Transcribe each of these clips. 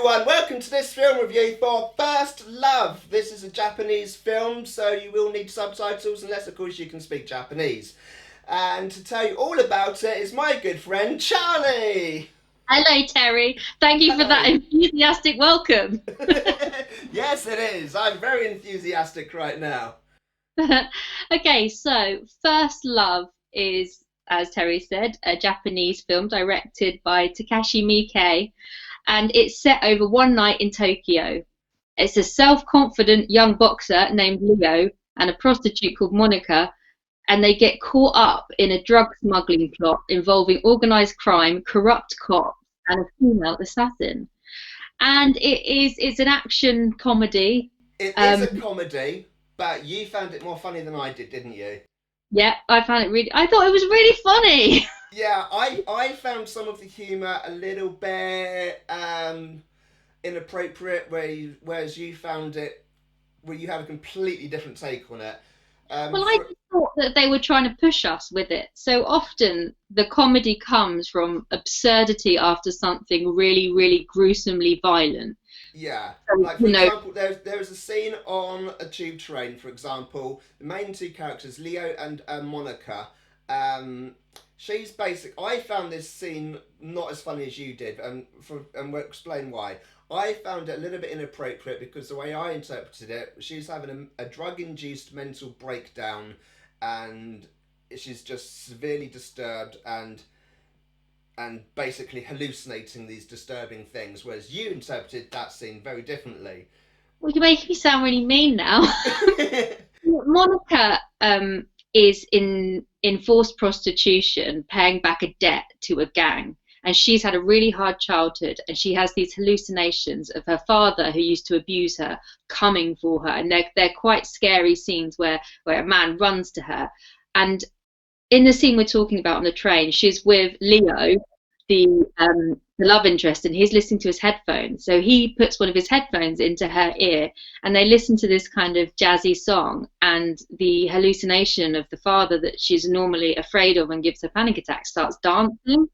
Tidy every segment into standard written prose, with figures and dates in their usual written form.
everyone, welcome to this film review for First Love. This is a Japanese film, so you will need subtitles unless of course you can speak Japanese. And to tell you all about it is my good friend Charlie. Hello, Terry. Thank you for that Hello. enthusiastic welcome. Yes, it is. I'm very enthusiastic right now. Okay, so First Love is, as Terry said, a Japanese film directed by Takashi Miike, and it's set over one night in Tokyo. It's a self-confident young boxer named Leo and a prostitute called Monica, and they get caught up in a drug smuggling plot involving organized crime, corrupt cops, and a female assassin. And it's an action comedy. It is Um, a comedy, but you found it more funny than I did, didn't you? yeah, I found it really. I thought it was really funny. Yeah, I found some of the humour a little bit inappropriate, whereas you found it where you had a completely different take on it. Well, I For just thought that they were trying to push us with it. So often the comedy comes from absurdity after something really, really gruesomely violent. Yeah, So, like for you know, example, there's a scene on a tube train. For example, the main two characters, Leo and Monica. Um, she's basic. I found this scene not as funny as you did, and we'll explain why. I found it a little bit inappropriate because the way I interpreted it, she's having a drug-induced mental breakdown, and she's just severely disturbed and basically hallucinating these disturbing things, whereas you interpreted that scene very differently. well, you're making me sound really mean now. Monica is in forced prostitution, paying back a debt to a gang. And she's had a really hard childhood, and she has these hallucinations of her father, who used to abuse her, coming for her. And they're quite scary scenes where a man runs to her. And in the scene we're talking about on the train, she's with Leo, the love interest, and he's listening to his headphones. So he puts one of his headphones into her ear, and they listen to this kind of jazzy song. And the hallucination of the father that she's normally afraid of and gives her panic attack starts dancing.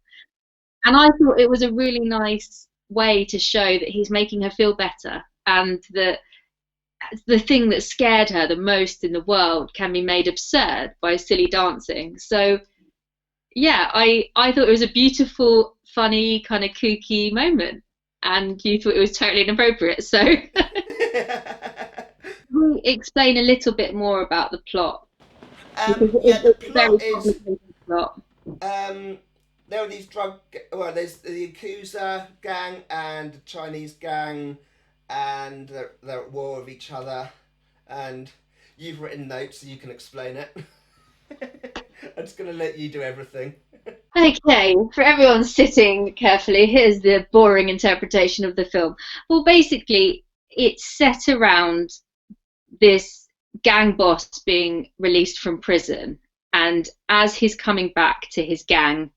And I thought it was a really nice way to show that he's making her feel better, and that the thing that scared her the most in the world can be made absurd by silly dancing. So yeah, I thought it was a beautiful, funny, kind of kooky moment, and you thought it was totally inappropriate. So we'll explain a little bit more about the plot, because yeah, the it's a very plot is complicated plot. um, there are these well, there's the Yakuza gang and the Chinese gang, and they're at war with each other. And you've written notes, so you can explain it. I'm just gonna let you do everything. Okay, for everyone sitting carefully, here's the boring interpretation of the film. Well, basically, it's set around this gang boss being released from prison, and as he's coming back to his gang,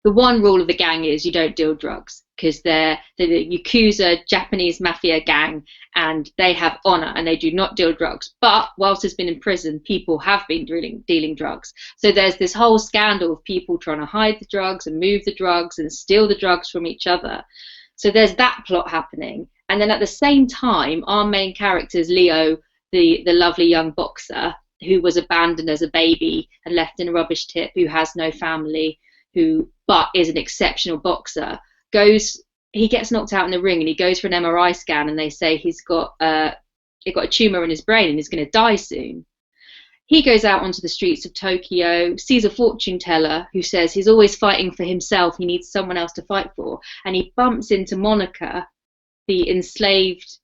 the one rule of the gang is you don't deal drugs, because they're the Yakuza Japanese mafia gang, and they have honor and they do not deal drugs. But whilst he's been in prison, people have been dealing drugs. So there's this whole scandal of people trying to hide the drugs and move the drugs and steal the drugs from each other. So there's that plot happening. And then at the same time, our main character is Leo, the lovely young boxer who was abandoned as a baby and left in a rubbish tip, who has no family, who but is an exceptional boxer. He gets knocked out in the ring, and he goes for an MRI scan, and they say he got a tumor in his brain and he's going to die soon. He goes out onto the streets of Tokyo, sees a fortune teller who says he's always fighting for himself, he needs someone else to fight for, and he bumps into Monica, the enslaved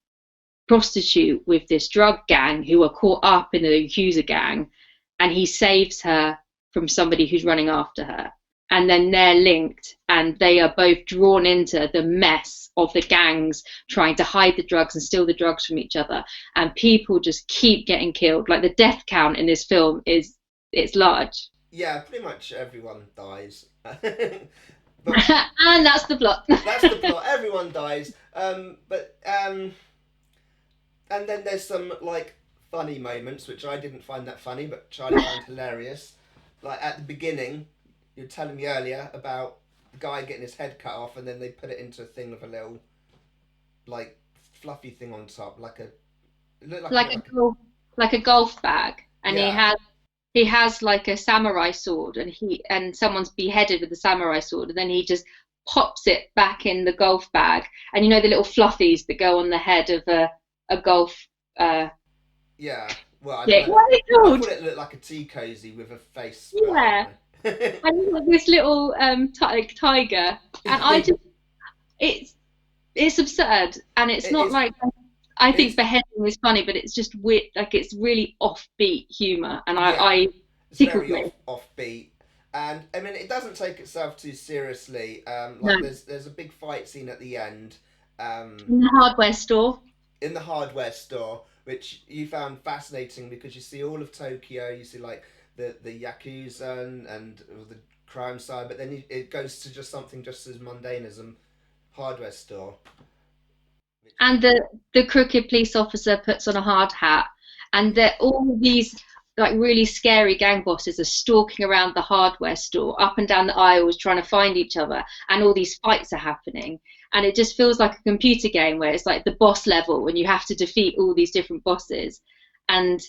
prostitute with this drug gang who are caught up in the Yakuza gang, and he saves her from somebody who's running after her. And then they're linked, and they are both drawn into the mess of the gangs trying to hide the drugs and steal the drugs from each other. And people just keep getting killed. Like, the death count in this film it's large. Yeah, pretty much everyone dies. But And that's the plot. that's the plot. Everyone dies. And then there's some like funny moments which I didn't find that funny, but Charlie found hilarious. Like at the beginning, you were telling me earlier about the guy getting his head cut off, and then they put it into a thing with a little like fluffy thing on top, like a it looked like a like bit a like a like a golf bag, and yeah. he has like a samurai sword, and he and someone's beheaded with the samurai sword, and then he just pops it back in the golf bag, and you know the little fluffies that go on the head of a golf uh Yeah. Well, I don't stick. know. What are they I called? thought it looked like a tea cozy with a face, but I don't Yeah, know. and he's got this little like tiger, and I it just it's absurd, and it's not is. like I think It's beheading is funny, but it's just weird, like it's really offbeat humor, and yeah. I It's tickled very me. offbeat, and I mean it doesn't take itself too seriously. No, Like there's a big fight scene at the end. Um, in the hardware store. in the hardware store, which you found fascinating because you see all of Tokyo, you see like the yakuza and the crime side, but then it goes to just something just as mundane as a hardware store. Which And the crooked police officer puts on a hard hat, and yeah, that all these like really scary gang bosses are stalking around the hardware store, up and down the aisles, trying to find each other, and all these fights are happening. And it just feels like a computer game where it's like the boss level, and you have to defeat all these different bosses. And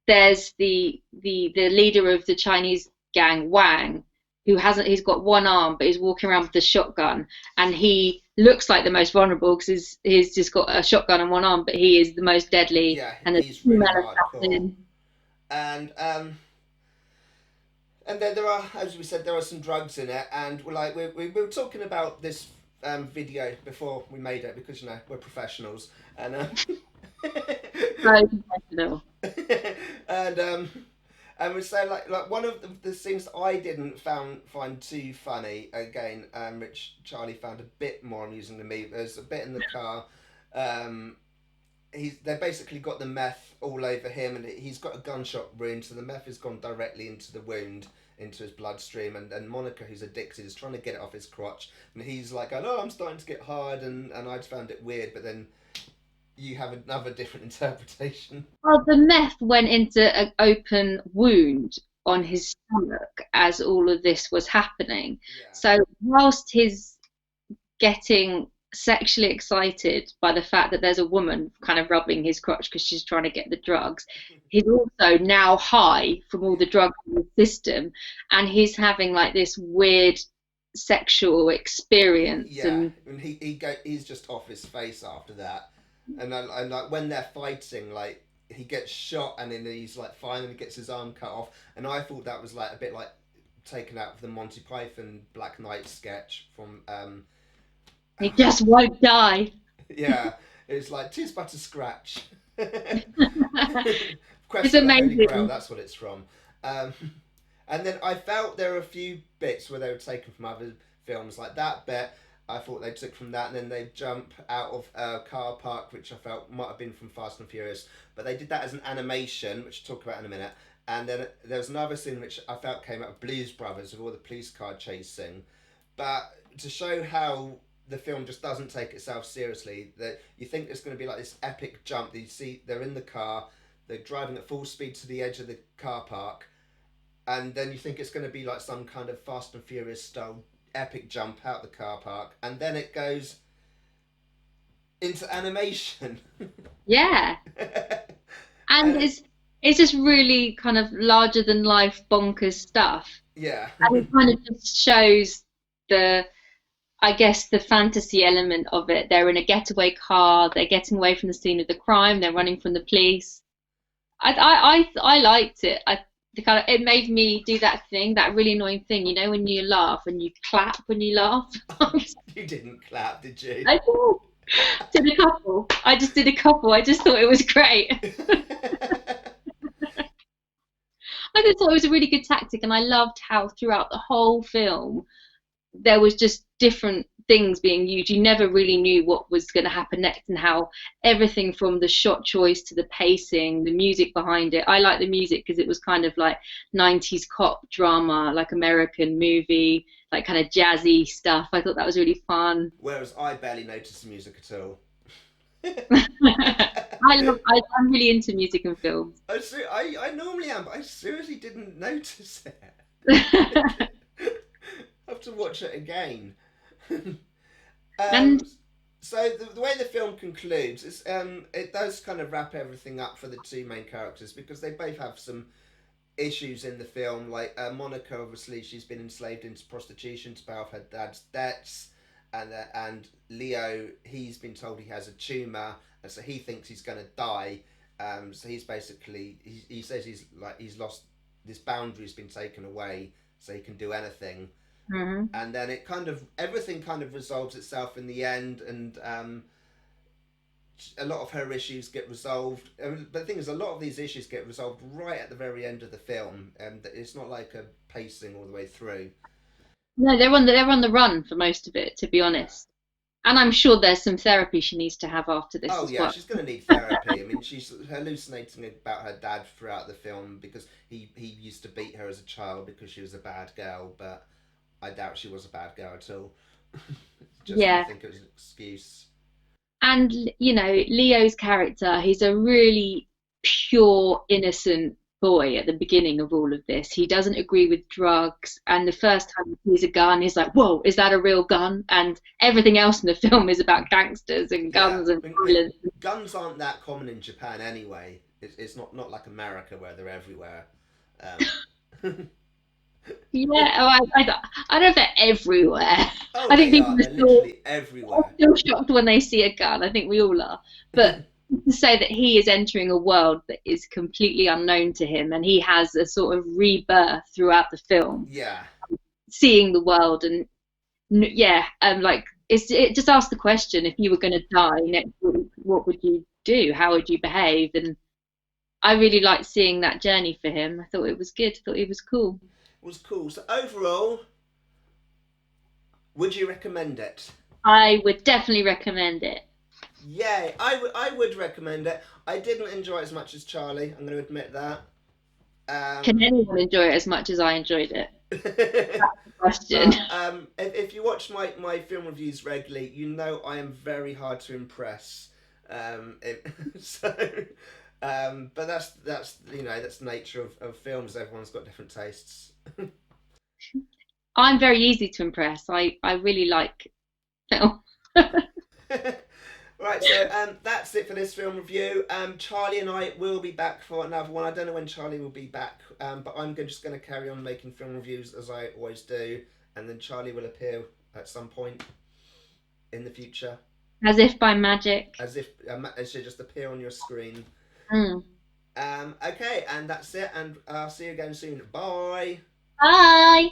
there's the leader of the Chinese gang, Wang, who hasn't he's got one arm but he's walking around with a shotgun, and he looks like the most vulnerable because he's just got a shotgun and one arm, but he is the most deadly. yeah, And the he's really female hardcore, assassin. and and then there are, as we said, there are some drugs in it, and we were talking about this video before we made it because you know we're professionals, and So professional. and and we say like one of the things that I didn't find too funny again, which Charlie found a bit more amusing than me. There's a bit in the car. Um, they basically got the meth all over him, and he's got a gunshot wound, so the meth has gone directly into the wound, into his bloodstream, and Monica, who's addicted, is trying to get it off his crotch, and he's like, "Oh, I'm starting to get hard," and I found it weird, but then you have another different interpretation. Well, the meth went into an open wound on his stomach as all of this was happening. Yeah, So whilst he's getting sexually excited by the fact that there's a woman kind of rubbing his crotch because she's trying to get the drugs. He's also now high from all the yeah, drugs in the system, and he's having like this weird sexual experience. yeah, And and he's just off his face after that, and like when they're fighting, like he gets shot, and then he's like finally gets his arm cut off, and I thought that was like a bit like taken out of the Monty Python Black Knight sketch from he just won't die. yeah, it's like tis but a scratch. Quest It's for the Holy Grail, amazing. that's what it's from. Um, and then I felt there were a few bits where they were taken from other films, like that bit. I thought they took from that, and then they jump out of a car park, which I felt might have been from Fast and Furious, but they did that as an animation, which I'll talk about in a minute. And then there was another scene which I felt came out of Blues Brothers with all the police car chasing. But to show how the film just doesn't take itself seriously, that you think it's going to be like this epic jump. That you see they're in the car, they're driving at full speed to the edge of the car park, and then you think it's going to be like some kind of Fast and Furious style epic jump out the car park, and then it goes into animation. Yeah. And and it's just really kind of larger than life bonkers stuff. yeah, And it kind of just shows the I guess the fantasy element of it. They're in a getaway car, they're getting away from the scene of the crime, they're running from the police. I liked it. The kind of it made me do that thing, that really annoying thing, you know, when you laugh and you clap when you laugh. you didn't clap, did you? I did a couple. I just did a couple. I just thought it was great. I just thought it was a really good tactic, and I loved how throughout the whole film there was just different things being used. You never really knew what was going to happen next, and how everything from the shot choice to the pacing, the music behind it. I like the music because it was kind of like 90s cop drama, like American movie, like kind of jazzy stuff. I thought that was really fun. Whereas I barely noticed the music at all. I'm really into music and films. I normally am, but I seriously didn't notice it. I have to watch it again. um, And So the way the film concludes is it does kind of wrap everything up for the two main characters because they both have some issues in the film. Like Monica, obviously, she's been enslaved into prostitution to pay off her dad's debts, and Leo, he's been told he has a tumor, and so he thinks he's going to die. So he's basically he says he's lost, this boundary's been taken away, so he can do anything. Hmm. And then it kind of everything kind of resolves itself in the end, and a lot of her issues get resolved. But the thing is, a lot of these issues get resolved right at the very end of the film, and it's not like a pacing all the way through. No, they're on the run for most of it, to be Yeah. honest. And I'm sure there's some therapy she needs to have after this Oh as yeah, well. she's going to need therapy. I mean, she's hallucinating about her dad throughout the film because he used to beat her as a child because she was a bad girl, but I doubt she was a bad girl at all. Just I Yeah. think it was an excuse. And Leo's character, he's a really pure, innocent boy at the beginning of all of this. He doesn't agree with drugs, and the first time he sees a gun, he's like, "Whoa, is that a real gun?" And everything else in the film is about gangsters and Yeah, guns and I mean, violence. guns aren't that common in Japan anyway. It's not like America where they're everywhere. Um, Yeah, oh, I don't know if they're everywhere. oh, I think they people are. are They're literally everywhere. still shocked when they see a gun. I think we all are. But to say that he is entering a world that is completely unknown to him, and he has a sort of rebirth throughout the film, Yeah, seeing the world, and yeah, like it just asks the question: if you were going to die next week, what would you do? How would you behave? And I really liked seeing that journey for him. I thought it was good. I thought it was cool. it was cool. So overall, would you recommend it? I would definitely recommend it. Yay! I would recommend it. I didn't enjoy it as much as Charlie. I'm going to admit that. Can Um, anyone enjoy it as much as I enjoyed it? but Question. if you watch my film reviews regularly, you know I am very hard to impress. So, but that's that's the nature of films. Everyone's got different tastes. I'm very easy to impress. I really like film. Right, so that's it for this film review. Charlie and I will be back for another one. I don't know when Charlie will be back, but just going to carry on making film reviews as I always do, and then Charlie will appear at some point in the future, As if by magic. as if it should just appear on your screen. Mm. Okay, and that's it, and I'll see you again soon. Bye. Bye.